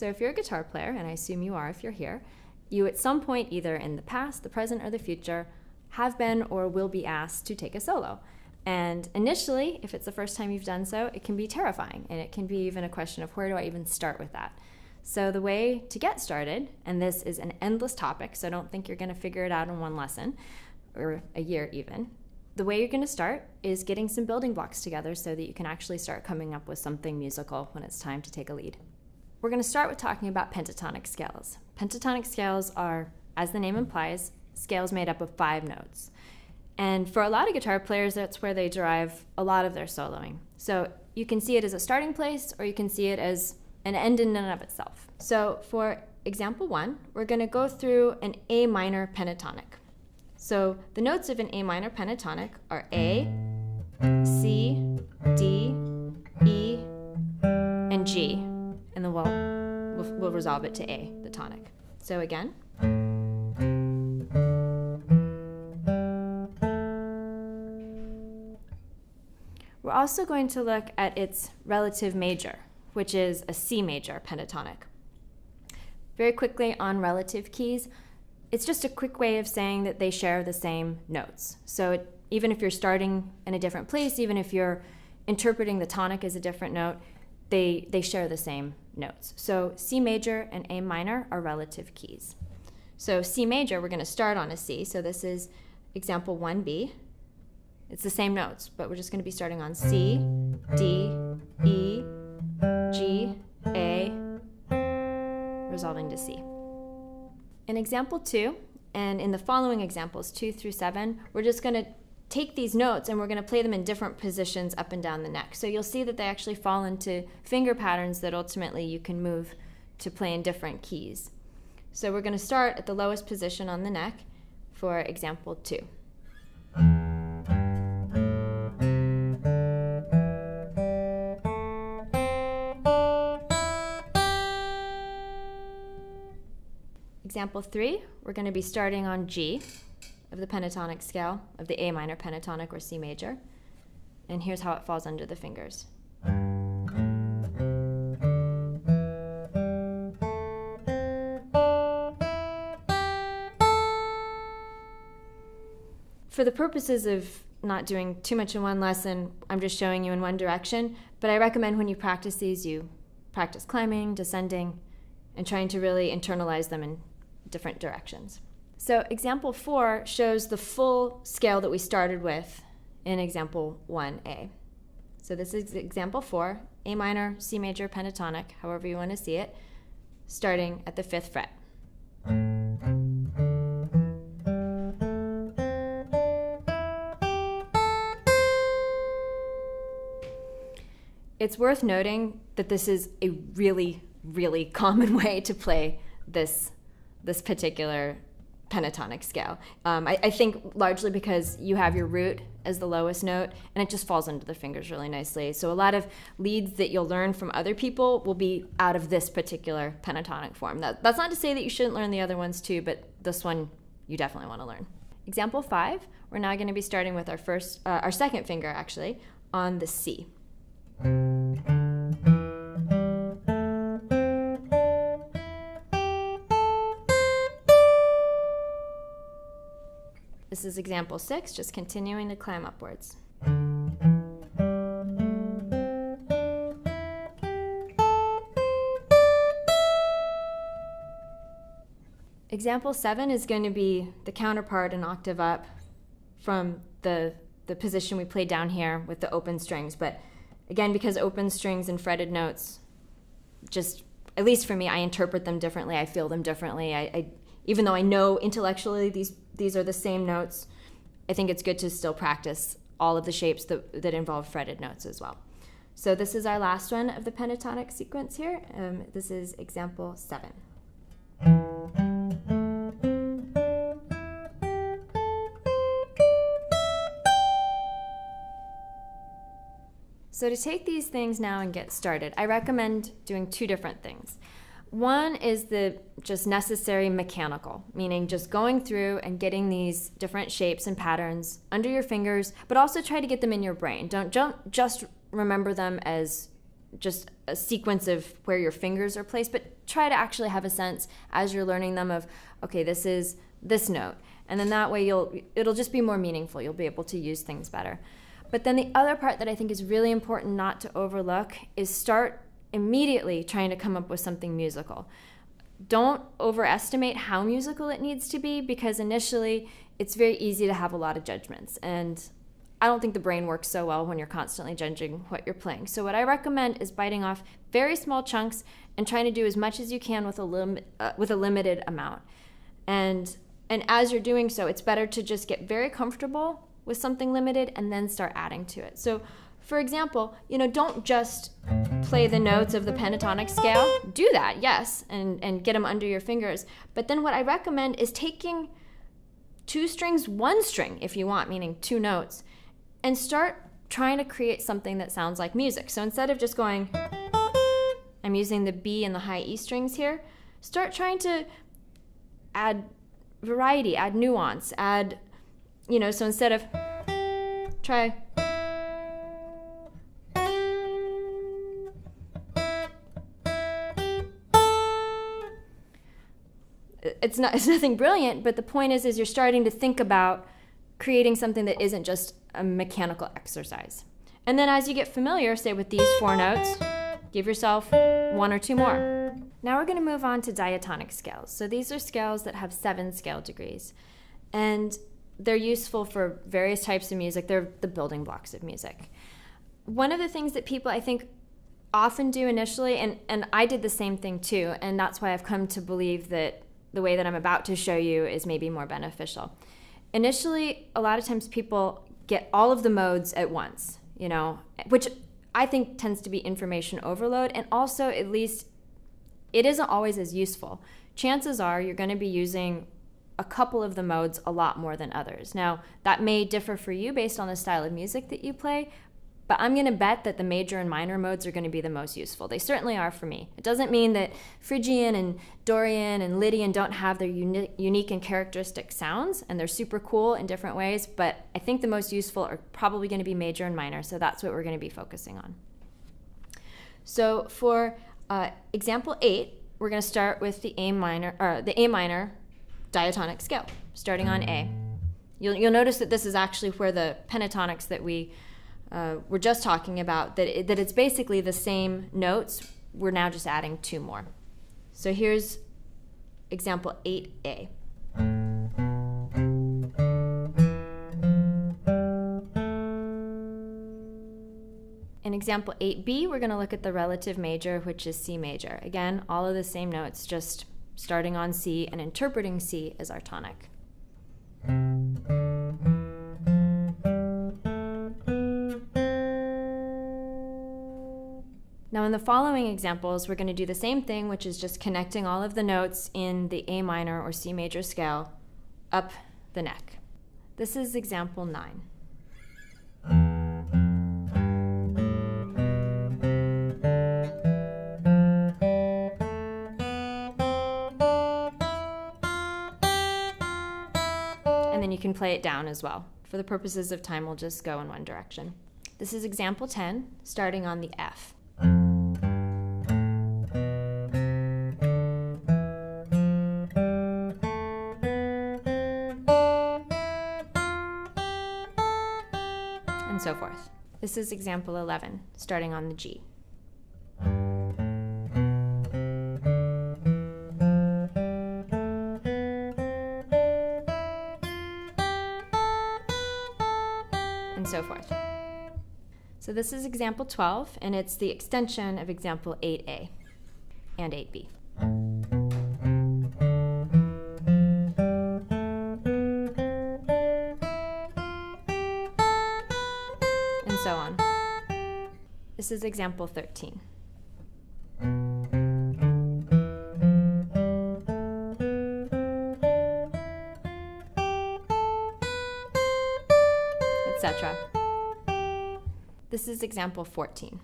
So if you're a guitar player, and I assume you are if you're here, you at some point, either in the past, the present, or the future, have been or will be asked to take a solo. And initially, if it's the first time you've done so, it can be terrifying, and it can be even a question of where do I even start with that? So the way to get started, and this is an endless topic, so don't think you're going to figure it out in one lesson, or a year even. The way you're going to start is getting some building blocks together so that you can actually start coming up with something musical when it's time to take a lead. We're going to start with talking about pentatonic scales. Pentatonic scales are, as the name implies, scales made up of 5 notes. And for a lot of guitar players, that's where they derive a lot of their soloing. So you can see it as a starting place, or you can see it as an end in and of itself. So for example 1, we're going to go through an A minor pentatonic. So the notes of an A minor pentatonic are A, C, D, E, and G. And then we'll resolve it to A, the tonic. So again. We're also going to look at its relative major, which is a C major pentatonic. Very quickly on relative keys, it's just a quick way of saying that they share the same notes. So even if you're starting in a different place, even if you're interpreting the tonic as a different note, they share the same notes. So C major and A minor are relative keys. So C major, we're going to start on a C. So this is example 1B. It's the same notes, but we're just going to be starting on C, D, E, G, A, resolving to C. In example 2, and in the following examples 2 through 7, we're just going to take these notes and we're going to play them in different positions up and down the neck. So you'll see that they actually fall into finger patterns that ultimately you can move to play in different keys. So we're going to start at the lowest position on the neck for example 2. Example 3, we're going to be starting on G of the pentatonic scale of the A minor pentatonic or C major. And here's how it falls under the fingers. For the purposes of not doing too much in one lesson, I'm just showing you in one direction, but I recommend when you practice these, you practice climbing, descending, and trying to really internalize them in different directions. So example 4 shows the full scale that we started with in example 1A. So this is example 4, A minor, C major, pentatonic, however you want to see it, starting at the 5th fret. It's worth noting that this is a really, really common way to play this particular pentatonic scale. I think largely because you have your root as the lowest note, and it just falls into the fingers really nicely. So a lot of leads that you'll learn from other people will be out of this particular pentatonic form. That's not to say that you shouldn't learn the other ones too, but this one you definitely want to learn. Example 5, we're now going to be starting with our second finger actually on the C. This is example 6, just continuing to climb upwards. Example 7 is going to be the counterpart an octave up from the position we played down here with the open strings. But again, because open strings and fretted notes, just, at least for me, I interpret them differently, I feel them differently. I even though I know intellectually these are the same notes, I think it's good to still practice all of the shapes that involve fretted notes as well. So this is our last one of the pentatonic sequence here. This is example 7. So to take these things now and get started, I recommend doing 2 different things. One is the just necessary mechanical, meaning just going through and getting these different shapes and patterns under your fingers, but also try to get them in your brain. Don't just remember them as just a sequence of where your fingers are placed, but try to actually have a sense as you're learning them of, okay, this is this note. And then that way it'll just be more meaningful. You'll be able to use things better. But then the other part that I think is really important not to overlook is start immediately trying to come up with something musical. Don't overestimate how musical it needs to be, because initially it's very easy to have a lot of judgments. And I don't think the brain works so well when you're constantly judging what you're playing. So what I recommend is biting off very small chunks and trying to do as much as you can with a limited amount. And as you're doing so, it's better to just get very comfortable with something limited and then start adding to it. So for example, don't just play the notes of the pentatonic scale. Do that, yes, and get them under your fingers. But then what I recommend is taking 2 strings, 1 string if you want, meaning 2 notes, and start trying to create something that sounds like music. So instead of just going, I'm using the B and the high E strings here, start trying to add variety, add nuance, add, so instead of try, it's nothing brilliant, but the point is you're starting to think about creating something that isn't just a mechanical exercise. And then as you get familiar, say with these 4 notes, give yourself 1 or 2 more. Now we're going to move on to diatonic scales. So these are scales that have 7 scale degrees. And they're useful for various types of music. They're the building blocks of music. One of the things that people, I think, often do initially, and I did the same thing too, and that's why I've come to believe that the way that I'm about to show you is maybe more beneficial. Initially, a lot of times people get all of the modes at once, which I think tends to be information overload, and also at least it isn't always as useful. Chances are you're going to be using a couple of the modes a lot more than others. Now, that may differ for you based on the style of music that you play, but I'm going to bet that the major and minor modes are going to be the most useful. They certainly are for me. It doesn't mean that Phrygian and Dorian and Lydian don't have their unique and characteristic sounds, and they're super cool in different ways, but I think the most useful are probably going to be major and minor, so that's what we're going to be focusing on. So for example 8, we're going to start with the A minor diatonic scale, starting on A. You'll notice that this is actually where the pentatonics that we're just talking about, that it's basically the same notes. We're now just adding 2 more. So here's example 8A. In example 8B, we're going to look at the relative major, which is C major. Again, all of the same notes, just starting on C and interpreting C as our tonic. Now in the following examples, we're going to do the same thing, which is just connecting all of the notes in the A minor or C major scale up the neck. This is example 9. And then you can play it down as well. For the purposes of time, we'll just go in one direction. This is example 10, starting on the F. And so forth. This is example 11, starting on the G. And so forth. So this is example 12, and it's the extension of example 8A and 8B. And so on. This is example 13. Etc. This is example 14.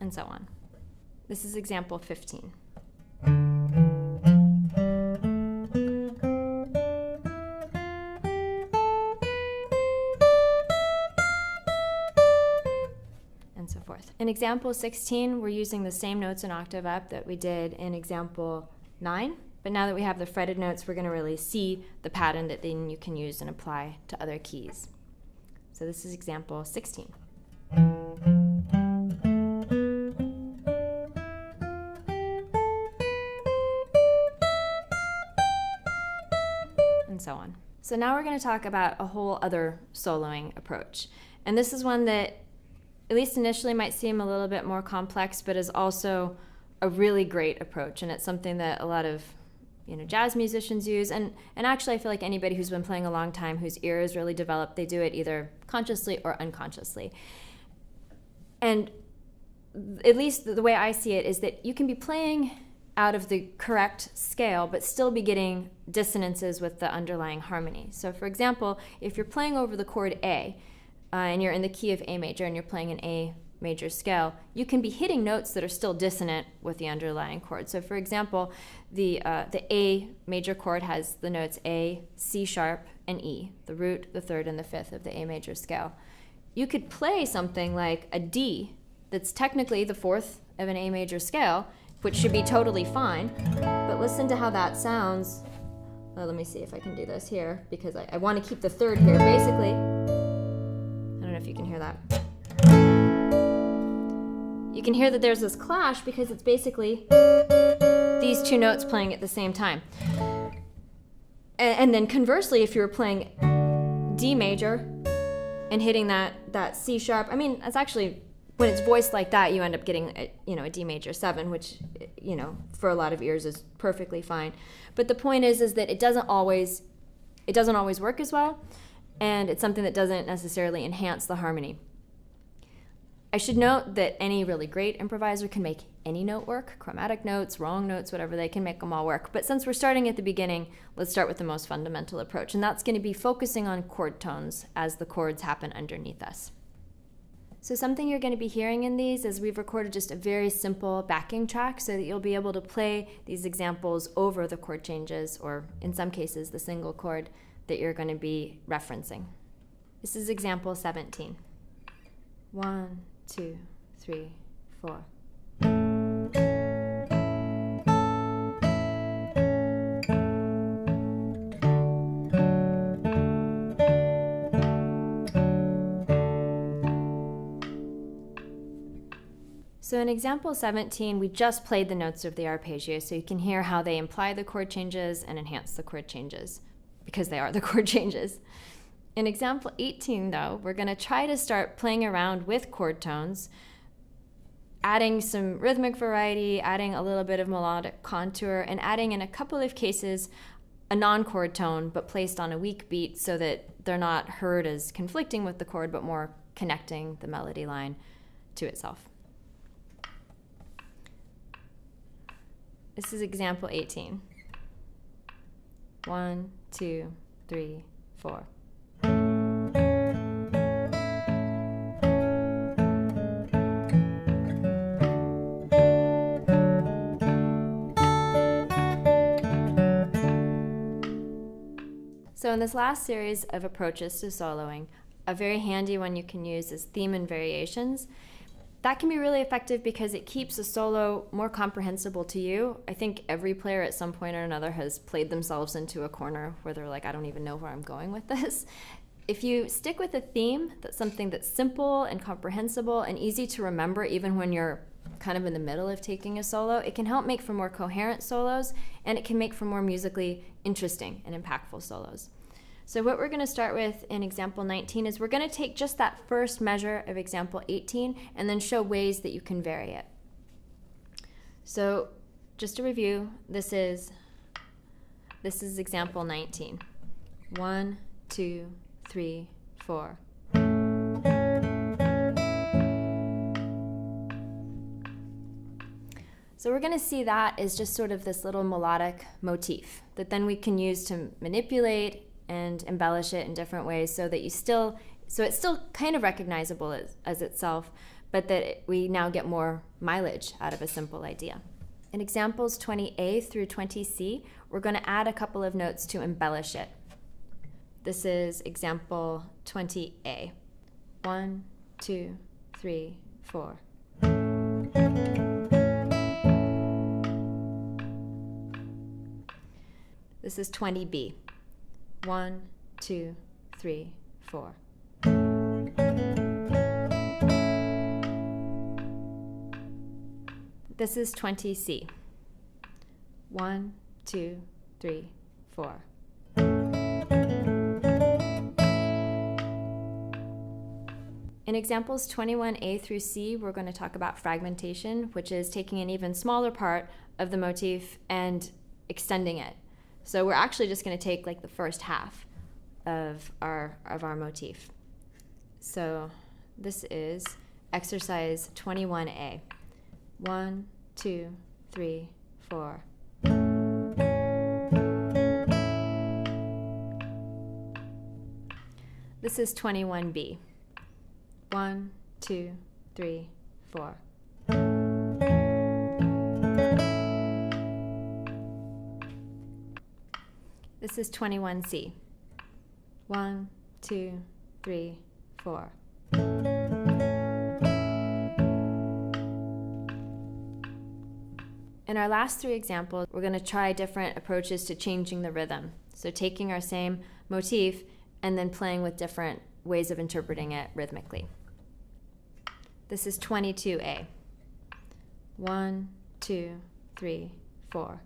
And so on. This is example 15. In example 16, we're using the same notes an octave up that we did in example 9, but now that we have the fretted notes, we're going to really see the pattern that then you can use and apply to other keys. So this is example 16. And so on. So now we're going to talk about a whole other soloing approach. And this is one that, at least initially, might seem a little bit more complex, but is also a really great approach. And it's something that a lot of jazz musicians use. And actually, I feel like anybody who's been playing a long time, whose ear is really developed, they do it either consciously or unconsciously. And at least the way I see it is that you can be playing out of the correct scale, but still be getting dissonances with the underlying harmony. So for example, if you're playing over the chord A, and you're in the key of A major and you're playing an A major scale, you can be hitting notes that are still dissonant with the underlying chord. So for example, the A major chord has the notes A, C sharp, and E, the root, the third, and the fifth of the A major scale. You could play something like a D that's technically the fourth of an A major scale, which should be totally fine, but listen to how that sounds. Well, let me see if I can do this here, because I want to keep the third here. Basically, I don't know if you can hear that. You can hear that there's this clash because it's basically these two notes playing at the same time. And then conversely, if you were playing D major and hitting that C sharp, I mean, it's actually, when it's voiced like that, you end up getting a D major 7, which for a lot of ears is perfectly fine. But the point is that it doesn't always work as well, and it's something that doesn't necessarily enhance the harmony. I should note that any really great improviser can make any note work, chromatic notes, wrong notes, whatever, they can make them all work. But since we're starting at the beginning, let's start with the most fundamental approach, and that's going to be focusing on chord tones as the chords happen underneath us. So something you're going to be hearing in these is we've recorded just a very simple backing track so that you'll be able to play these examples over the chord changes, or in some cases the single chord that you're going to be referencing. This is example 17. 1, 2, 3, 4. So in example 17, we just played the notes of the arpeggio, so you can hear how they imply the chord changes and enhance the chord changes, because they are the chord changes. In example 18, though, we're going to try to start playing around with chord tones, adding some rhythmic variety, adding a little bit of melodic contour, and adding, in a couple of cases, a non-chord tone, but placed on a weak beat so that they're not heard as conflicting with the chord, but more connecting the melody line to itself. This is example 18. 1, 2, 3, 4. So in this last series of approaches to soloing, a very handy one you can use is theme and variations. That can be really effective because it keeps a solo more comprehensible to you. I think every player at some point or another has played themselves into a corner where they're like, I don't even know where I'm going with this. If you stick with a theme, that's something that's simple and comprehensible and easy to remember even when you're kind of in the middle of taking a solo, it can help make for more coherent solos, and it can make for more musically interesting and impactful solos. So what we're going to start with in example 19 is we're going to take just that first measure of example 18 and then show ways that you can vary it. So just to review, this is example 19. 1, 2, 3, 4. So we're going to see that as just sort of this little melodic motif that then we can use to manipulate and embellish it in different ways so that it's still kind of recognizable as itself, but that we now get more mileage out of a simple idea. In examples 20A through 20C, we're going to add a couple of notes to embellish it. This is example 20A. 1, 2, 3, 4. This is 20B. 1, 2, 3, 4. This is 20C. 1, 2, 3, 4. In examples 21A through C, we're going to talk about fragmentation, which is taking an even smaller part of the motif and extending it. So we're actually just going to take like the first half of our motif. So this is exercise 21A. 1, 2, 3, 4. This is 21B. 1, 2, 3, 4. This is 21C. 1, 2, 3, 4. In our last three examples, we're going to try different approaches to changing the rhythm. So taking our same motif and then playing with different ways of interpreting it rhythmically. This is 22A. 1, 2, 3, 4.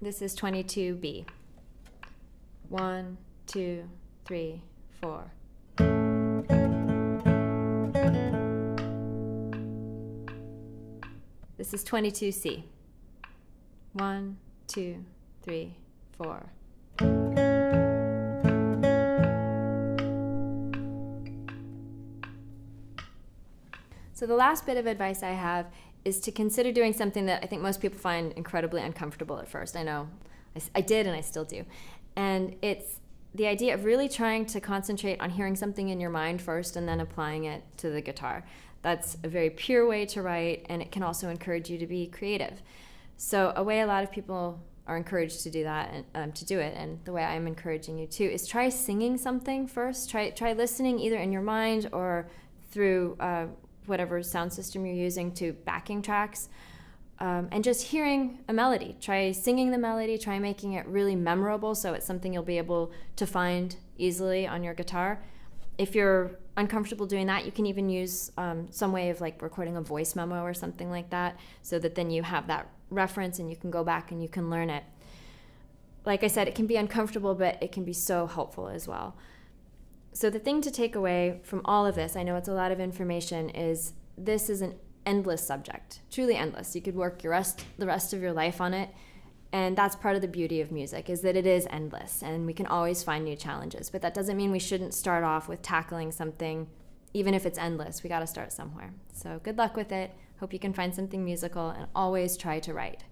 This is 22B. 1, 2, 3, 4. This is 22C. 1, 2, 3, 4. So the last bit of advice I have is to consider doing something that I think most people find incredibly uncomfortable at first. I know I did and I still do. And it's the idea of really trying to concentrate on hearing something in your mind first and then applying it to the guitar. That's a very pure way to write, and it can also encourage you to be creative. So a way a lot of people are encouraged to do that, and to do it, and the way I'm encouraging you too, is try singing something first. Try listening either in your mind or through whatever sound system you're using to backing tracks, and just hearing a melody. Try singing the melody, try making it really memorable so it's something you'll be able to find easily on your guitar. If you're uncomfortable doing that, you can even use some way of like recording a voice memo or something like that, so that then you have that reference and you can go back and you can learn it. Like I said, it can be uncomfortable, but it can be so helpful as well. So the thing to take away from all of this, I know it's a lot of information, is this is an endless subject, truly endless. You could work the rest of your life on it, and that's part of the beauty of music, is that it is endless, and we can always find new challenges. But that doesn't mean we shouldn't start off with tackling something, even if it's endless. We got to start somewhere. So good luck with it. Hope you can find something musical, and always try to write.